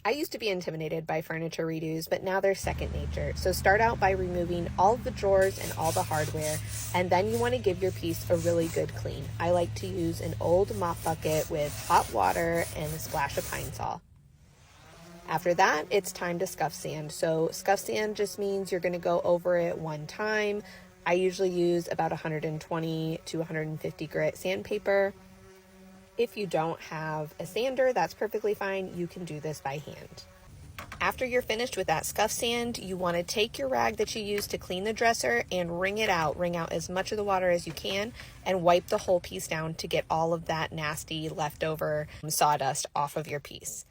I used to be intimidated by furniture redos, but now they're second nature. So start out by removing all of the drawers and all the hardware, and then you want to give your piece a really good clean. I like to use an old mop bucket with hot water and a splash of Pine Sol. After that, it's time to scuff sand. So scuff sand just means you're going to go over it one time. I usually use about 120 to 150 grit sandpaper. If you don't have a sander, that's perfectly fine. You can do this by hand. After you're finished with that scuff sand, you want to take your rag that you use to clean the dresser and wring it out. Wring out as much of the water as you can and wipe the whole piece down to get all of that nasty leftover sawdust off of your piece.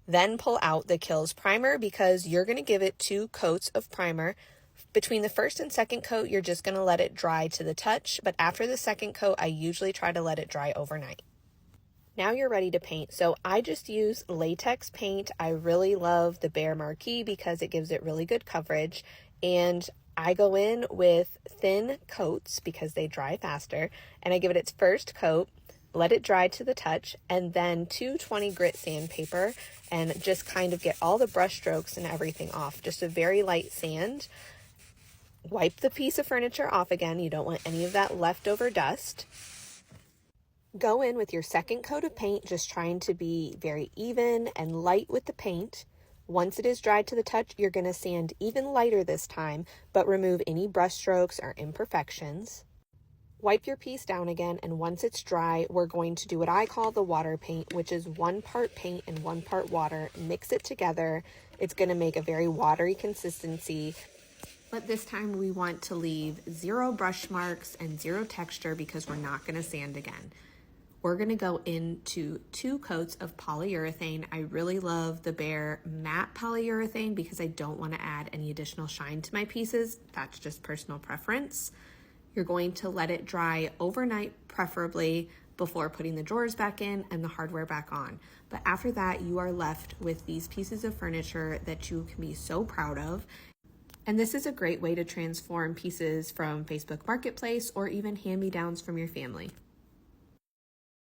Then pull out the Kills primer because you're going to give it 2 coats of primer. Between the first and second coat, you're just going to let it dry to the touch, but after the second coat, I usually try to let it dry overnight. Now you're ready to paint. So I just use latex paint. I really love the Behr Marquee because it gives it really good coverage, and I go in with thin coats because they dry faster, and I give it its first coat, let it dry to the touch, and then 220 grit sandpaper, and just kind of get all the brush strokes and everything off. Just a very light sand. Wipe the piece of furniture off again. You don't want any of that leftover dust. Go in with your second coat of paint, just trying to be very even and light with the paint. Once it is dried to the touch, you're going to sand even lighter this time, but remove any brush strokes or imperfections. Wipe your piece down again, and once it's dry, we're going to do what I call the water paint, which is 1 part paint and 1 part water. Mix it together. It's going to make a very watery consistency. But this time we want to leave 0 brush marks and 0 texture because we're not going to sand again. We're going to go into 2 coats of polyurethane. I really love the Behr matte polyurethane because I don't want to add any additional shine to my pieces. That's just personal preference. You're going to let it dry overnight, preferably before putting the drawers back in and the hardware back on. But after that, you are left with these pieces of furniture that you can be so proud of. And this is a great way to transform pieces from Facebook Marketplace or even hand-me-downs from your family.